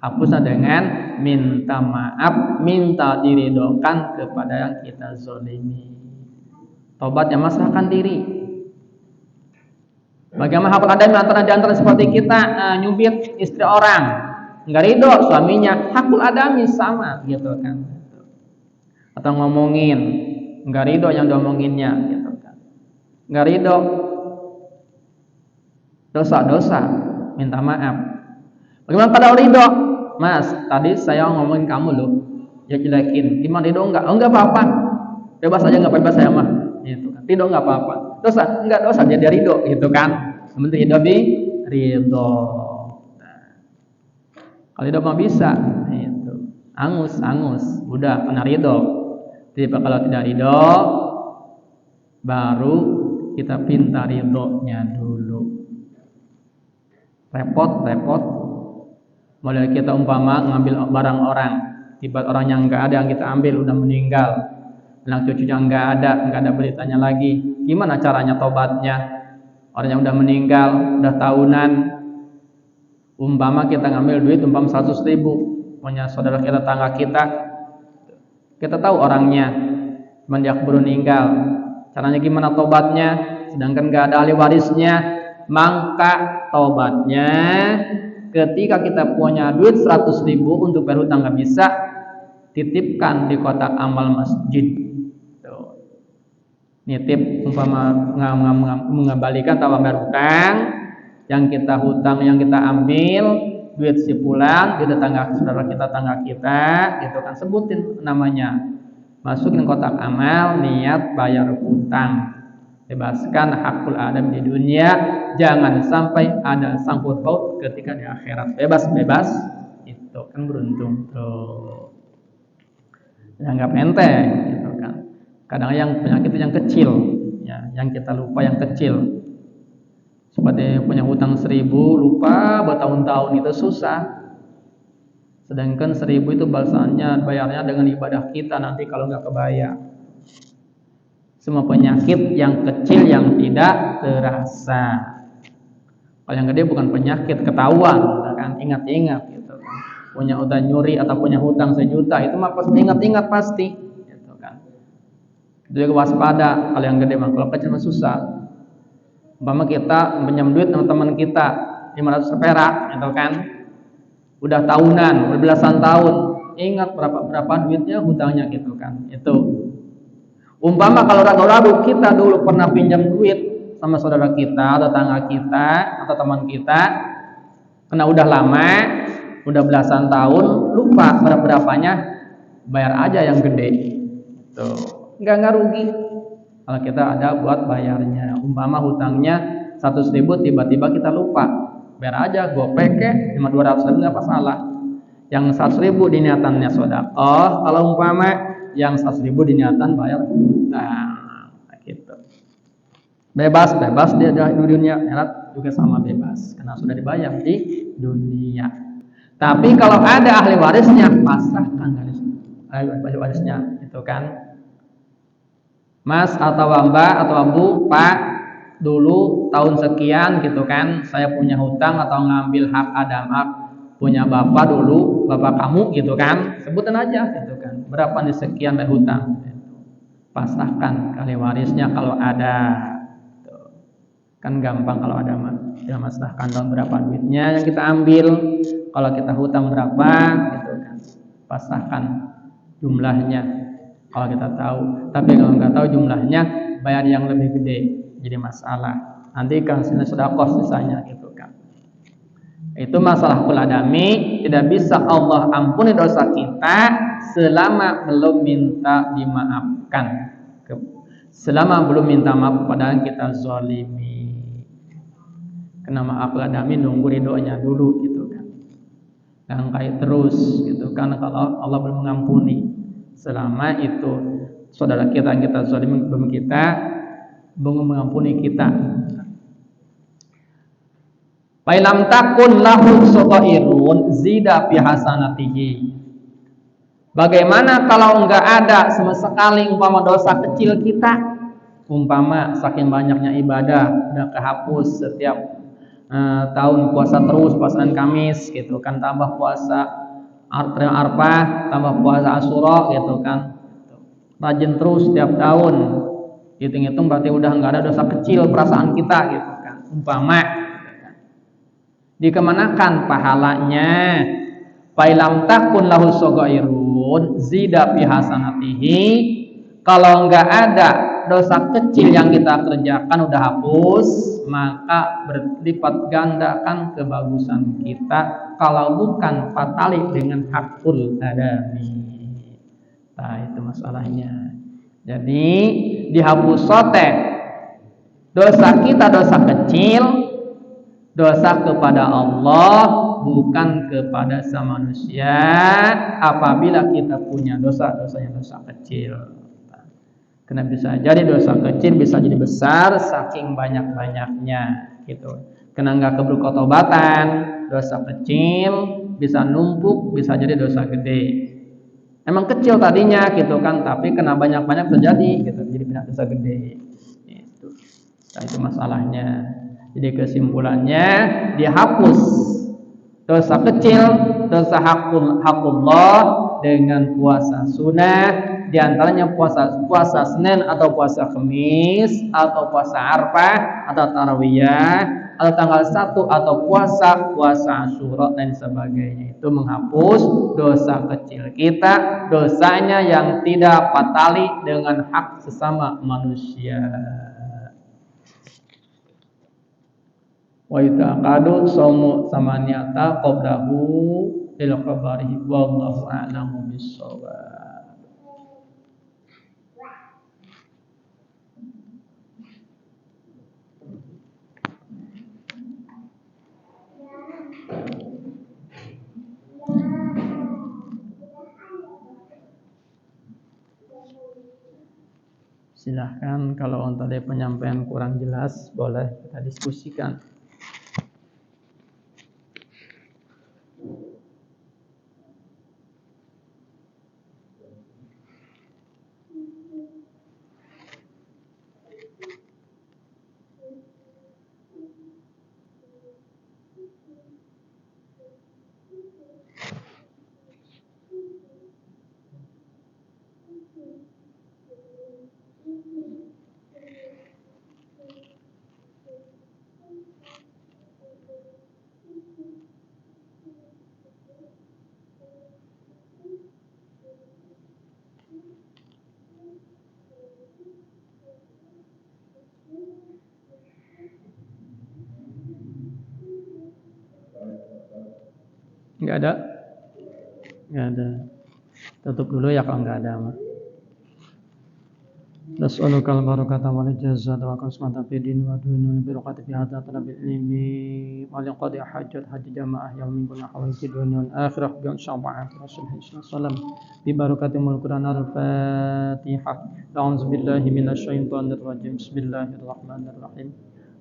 Hapusnya dengan minta maaf, minta diridhokan kepada yang kita zalimi. Tobatnya masahkan diri. Bagaimana hakul adami antara seperti kita nyubit istri orang, enggak ridho suaminya, hakul adami sama gitu kan. Atau ngomongin, enggak ridho yang diomonginnya gitu kan. Enggak ridho, dosa-dosa, minta maaf. Bagaimana pada ridho? Mas, tadi saya ngomongin kamu loh, ya jelekin. Gimana ridho enggak? Oh enggak apa-apa, bebas aja, enggak bebas saya mah, gitu kan. Ridho enggak apa-apa. Dosa enggak dosa, dia ridho gitu kan. Sementara hidup di ridho. Kalau hidup mah bisa, itu angus, udah kena ridho. Jadi kalau tidak ridho, baru kita pinta ridhonya dulu. Repot. Mulai kita umpama ngambil barang orang, tiba orang yang enggak ada yang kita ambil udah meninggal, anak cucunya enggak ada beritanya lagi. Gimana caranya tobatnya? Orang yang udah meninggal, udah tahunan, umpama kita ngambil duit 100.000 punya saudara kita, tetangga kita tahu orangnya, cuman dia baru meninggal. Caranya gimana tobatnya? Sedangkan gak ada ahli warisnya, maka tobatnya ketika kita punya duit 100.000 untuk bayar hutang gak bisa, titipkan di kotak amal masjid. Nitip umpama mengembalikan atau bayar hutang yang kita ambil, duit si fulan, duit saudara kita gitu kan, sebutin namanya, masukin kotak amal, niat bayar hutang, bebaskan hakul adam di dunia, jangan sampai ada sangkut paut ketika di akhirat. Bebas itu kan beruntung tuh, dianggap enteng gitu kan. Kadang yang penyakit yang kecil, ya, yang kita lupa yang kecil. Seperti punya hutang 1.000, lupa bertahun-tahun, itu susah. Sedangkan 1.000 itu balasannya, bayarnya dengan ibadah kita nanti kalau nggak kebayar. Semua penyakit yang kecil yang tidak terasa. Kalau yang gede bukan penyakit, ketahuan, kan? Ingat gitu. punya hutang nyuri atau punya hutang 1 juta, itu mah pasti ingat-ingat pasti, gitu kan. Itu juga waspada kalau yang gede mah, kalau kecil mah susah. Umpama kita pinjam duit sama teman kita 500 perak, gitu kan. Udah tahunan, udah belasan tahun, ingat berapa duitnya hutangnya, gitu kan. Itu. Umpama kalau ragu-ragu kita dulu pernah pinjam duit sama saudara kita, tetangga kita, atau teman kita, karena udah lama, udah belasan tahun, lupa berapanya, bayar aja yang gede. Tuh, nggak rugi kalau kita ada buat bayarnya. Umpama hutangnya 100.000, tiba-tiba kita lupa, bayar aja gopek ke 200.000 nggak masalah. Yang 100.000 diniatannya sedekah, kalau umpama yang 100.000 diniatan bayar hutang, gitu. Bebas dia di dunia akhirat juga sama bebas karena sudah dibayar di dunia. Tapi kalau ada ahli warisnya, pasrahkan ahli warisnya, itu kan. Mas atau Mbak atau Abu, Pak, dulu tahun sekian, gitu kan, saya punya hutang atau ngambil hak adam hak punya bapak dulu, bapak kamu, gitu kan, sebutin aja, gitu kan, berapa nih sekian dari hutang, pasrahkan ahli warisnya kalau ada. Kan gampang kalau ada mah, tinggal masrahkan tahun berapa duitnya yang kita ambil, kalau kita hutang berapa, gitu kan, pasrahkan jumlahnya kalau kita tahu. Tapi kalau nggak tahu jumlahnya, bayar yang lebih gede, jadi masalah. Nanti kan sini sudah kos sisanya, gitu kan. Itu masalah kuladami, tidak bisa Allah ampuni dosa kita selama belum minta dimaafkan, selama belum minta maaf padahal kita zalimi. Kena maaf ladami, nunggu ridhonya dulu, gitu kan. Jangan kayak terus, gitu kan, kalau Allah belum mengampuni. Selama itu saudara kita yang kita zalimi belum mengampuni kita. Failam takun lahu shaghairun zida fi hasanatihi. Bagaimana kalau enggak ada sama sekali umpama dosa kecil kita, umpama saking banyaknya ibadah udah kehapus setiap tahun puasa terus, puasaan Kamis, gitu kan, tambah puasa Arfah, tambah puasa Asyura, gitu kan, rajin terus setiap tahun, hitung-hitung berarti udah nggak ada dosa kecil perasaan kita, gitu kan, umpama, gitu kan. Dikemanakan pahalanya? Failam takun lahu shaghairun zida fi hasanatihi. Kalau nggak ada dosa kecil yang kita kerjakan udah hapus, maka berlipat gandakan kebagusan kita kalau bukan fatali dengan hakul adami. Nah, itu masalahnya. Jadi dihapus sote dosa kita, dosa kecil, dosa kepada Allah, bukan kepada sama manusia. Apabila kita punya dosanya dosa kecil, karena bisa jadi dosa kecil bisa jadi besar saking banyak-banyaknya, gitu. Karena nggak keburu ketobatan, dosa kecil bisa numpuk, bisa jadi dosa gede. Emang kecil tadinya, gitu kan, tapi kena banyak-banyak terjadi, gitu, jadi punya dosa gede. Itu. Nah, itu masalahnya. Jadi kesimpulannya, dihapus dosa kecil, dosa hakullah dengan puasa sunnah. Di antaranya puasa Senin atau puasa Kamis atau puasa Arfah atau Tarawiyah atau tanggal 1 atau puasa Asyura dan sebagainya. Itu menghapus dosa kecil kita, dosanya yang tidak fatali dengan hak sesama manusia. Wa itaqadu saumu samaniyata qablahu lil khabari wallahu a'lamu bissawab. Silahkan kalau untuk penyampaian kurang jelas boleh kita diskusikan. Enggak ada? Enggak ada. Tutup dulu ya kalau enggak ada mah. Nas'alukal barakata wal jazata wa qasmata fi din wa dunya bi raqati fi hadha talabil ilmi wa liqadi hajat haji jamaah yaumin kullu hawaiji dunya wal akhirah bi syafa'ati rasulullah sallallahu bi barakatil Qur'an al-Fatihah. A'udzu billahi minasy syaithanir rajim. Bismillahirrahmanirrahim.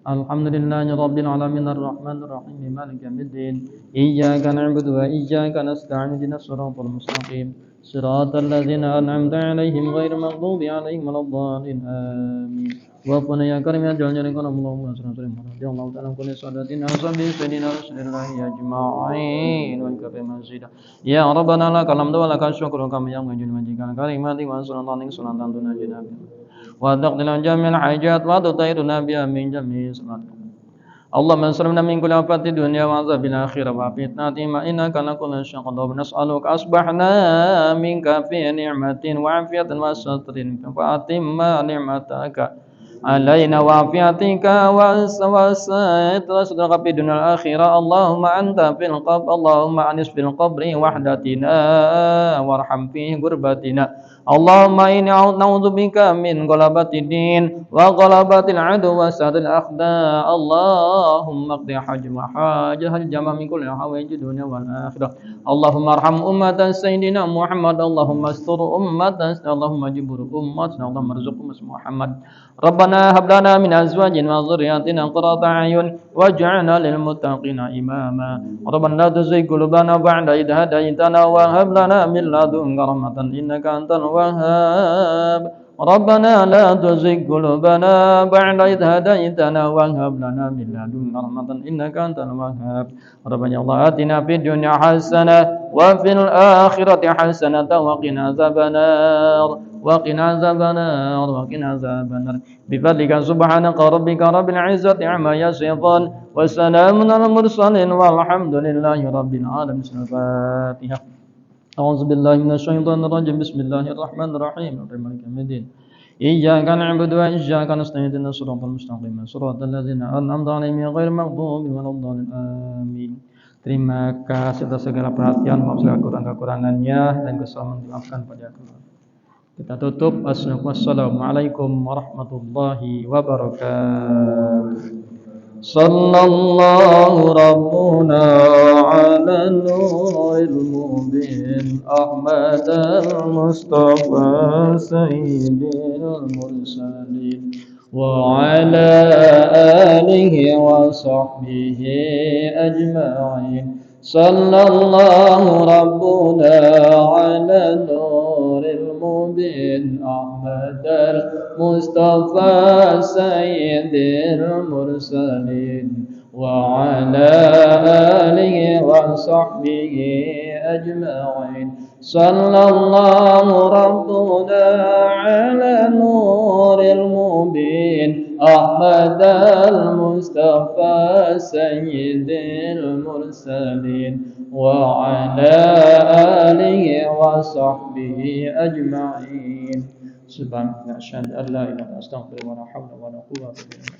Alhamdulillahi rabbil alamin arrahmanir rahim maliki yaumiddin. Iyyaka na'budu wa iyyaka nasta'in ihdinas siratal mustaqim. صراط الذين أنعمت عليهم غير المغضوب عليهم ولا الضالين آمين. وقنا يا كريم يا جل جلاله اللهم صل وسلم رضي الله تعالى عن كل سادتنا وصحبه سيدنا رسول الله أجمعين والكريم مزيدا يا ربنا لك الحمد ولك الشكر كما ينبغي لوجهك الكريم وصلى الله عليه وسلم تنجينا بها وتقضي جميع الحاجات وتطهرنا بها من جميع الصلاه اللهم سلمنا من كل آفات الدنيا وعذاب الآخرة وفتنتهما إنك على كل شيء قدير نسألك أصبحنا منك في نعمة وعافية وستر فأتم نعمتك علينا وعافيتك وسترك في الدنيا الآخرة اللهم أنت في القبر اللهم أنس في القبر وحدتنا وارحم فيه غربتنا اللهم إني نعوذ بك من غلبة الدين وغلبة العدو وسعة الأخداء اللهم اقضي حاجة الجمع من كل حوائج الدنيا والآخرة اللهم ارحم أمة سيدنا محمد اللهم استر أمة اللهم جبر أمة اللهم ارزق أمة محمد ربنا هب لنا من أزواجنا وذرياتنا قرة أعين واجعلنا للمتقين إماما ربنا لا تزغ قلوبنا بعد إذ هديتنا وهب لنا من لدنك رحمة إنك أنت الوهاب ربنا لا تزغ قلوبنا بعد إذ هديتنا وهب لنا من لدنك رحمة إنك أنت الوهاب ربنا الله آتنا في الدنيا حسنة وفي الآخرة حسنة وقنا عذاب النار وقنا عذاب النار وقنا عذاب النار بفضلك سبحانك ربك رب العزة عما يصفون وسلام على المرسلين والحمد لله رب العالمين. الفاتحة. أعوذ بالله من الشيطان الرجيم. بسم الله الرحمن الرحيم. مالك يوم الدين. إياك نعبد وإياك نستعين اهدنا الصراط المستقيم صراط الذين أنعمت عليهم غير المغضوب ولا الضالين آمين. Terima kasih atas segala perhatian, maaf segala kekurangannya dan kesalahan dimaafkan pada Allah. Kita tutup. Assalamualaikum warahmatullahi wabarakatuh. Sallallahu rabbuna ala nuril mubin Ahmad al-Mustafa sayyidil mursalin wa ala alihi wa sahbihi ajma'in. Sallallahu rabbuna ala nuril mubin Ahmad al-Mustafa sayyidil mursalin wa ala alihi wa sahbihi ajma'in. Sallallahu rabbuna ala nuril mubin Ahmad al-Mustafa sayyidil mursalin wa ala alihi wa sahbihi ajma'in. Subhanallah, asyhadu an la ilaha illa anta, astaghfiruka wa la hawla wa la quwwata illa billah.